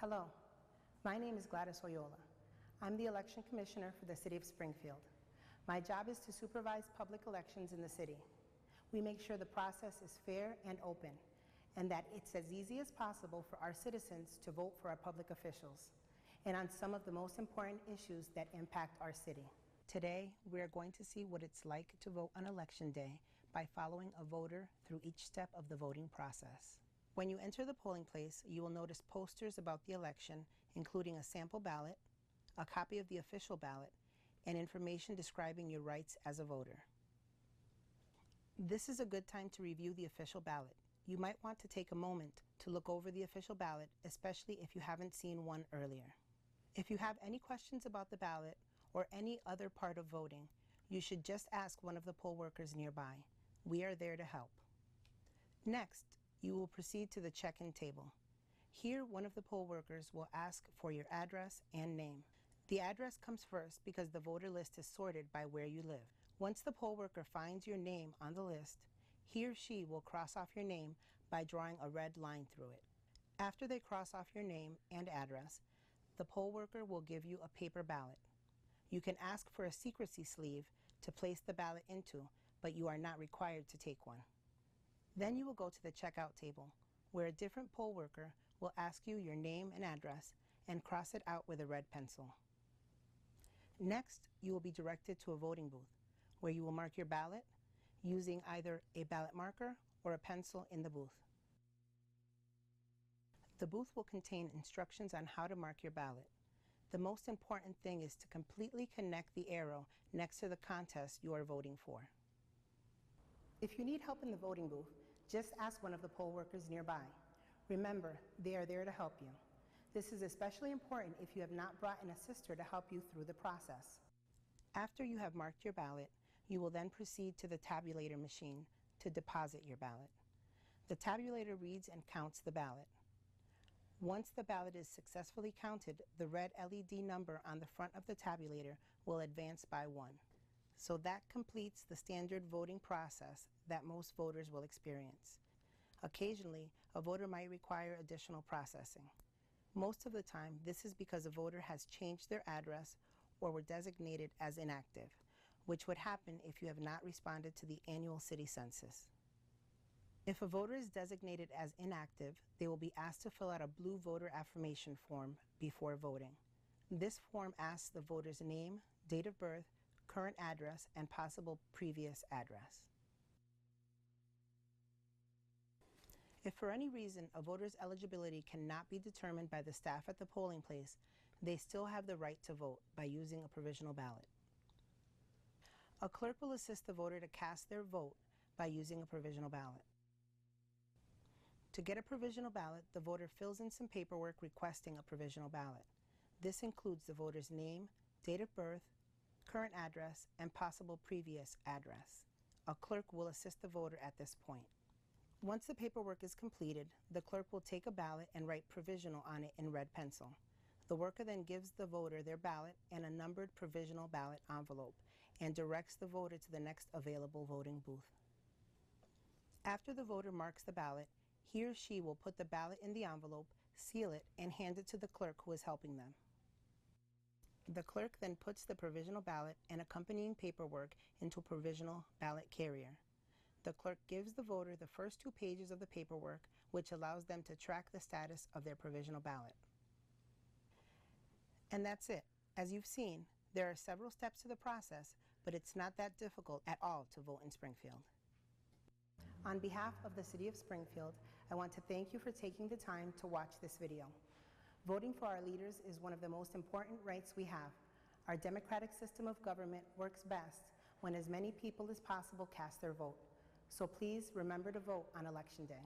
Hello, my name is Gladys Oyola. I'm the Election Commissioner for the City of Springfield. My job is to supervise public elections in the city. We make sure the process is fair and open, and that it's as easy as possible for our citizens to vote for our public officials, and on some of the most important issues that impact our city. Today, we are going to see what it's like to vote on Election Day by following a voter through each step of the voting process. When you enter the polling place, you will notice posters about the election, including a sample ballot, a copy of the official ballot, and information describing your rights as a voter. This is a good time to review the official ballot. You might want to take a moment to look over the official ballot, especially if you haven't seen one earlier. If you have any questions about the ballot or any other part of voting, you should just ask one of the poll workers nearby. We are there to help. Next, you will proceed to the check-in table. Here, one of the poll workers will ask for your address and name. The address comes first because the voter list is sorted by where you live. Once the poll worker finds your name on the list, he or she will cross off your name by drawing a red line through it. After they cross off your name and address, the poll worker will give you a paper ballot. You can ask for a secrecy sleeve to place the ballot into, but you are not required to take one. Then you will go to the checkout table, where a different poll worker will ask you your name and address and cross it out with a red pencil. Next, you will be directed to a voting booth, where you will mark your ballot using either a ballot marker or a pencil in the booth. The booth will contain instructions on how to mark your ballot. The most important thing is to completely connect the arrow next to the contest you are voting for. If you need help in the voting booth, just ask one of the poll workers nearby. Remember, they are there to help you. This is especially important if you have not brought in a sister to help you through the process. After you have marked your ballot, you will then proceed to the tabulator machine to deposit your ballot. The tabulator reads and counts the ballot. Once the ballot is successfully counted, the red LED number on the front of the tabulator will advance by 1. So that completes the standard voting process that most voters will experience. Occasionally, a voter might require additional processing. Most of the time, this is because a voter has changed their address or were designated as inactive, which would happen if you have not responded to the annual city census. If a voter is designated as inactive, they will be asked to fill out a blue voter affirmation form before voting. This form asks the voter's name, date of birth, current address, and possible previous address. If for any reason a voter's eligibility cannot be determined by the staff at the polling place, they still have the right to vote by using a provisional ballot. A clerk will assist the voter to cast their vote by using a provisional ballot. To get a provisional ballot, the voter fills in some paperwork requesting a provisional ballot. This includes the voter's name, date of birth, current address, and possible previous address. A clerk will assist the voter at this point. Once the paperwork is completed, the clerk will take a ballot and write provisional on it in red pencil. The worker then gives the voter their ballot and a numbered provisional ballot envelope and directs the voter to the next available voting booth. After the voter marks the ballot, he or she will put the ballot in the envelope, seal it, and hand it to the clerk who is helping them. The clerk then puts the provisional ballot and accompanying paperwork into a provisional ballot carrier. The clerk gives the voter the first 2 pages of the paperwork, which allows them to track the status of their provisional ballot. And that's it. As you've seen, there are several steps to the process, but it's not that difficult at all to vote in Springfield. On behalf of the City of Springfield, I want to thank you for taking the time to watch this video. Voting for our leaders is one of the most important rights we have. Our democratic system of government works best when as many people as possible cast their vote. So please remember to vote on Election Day.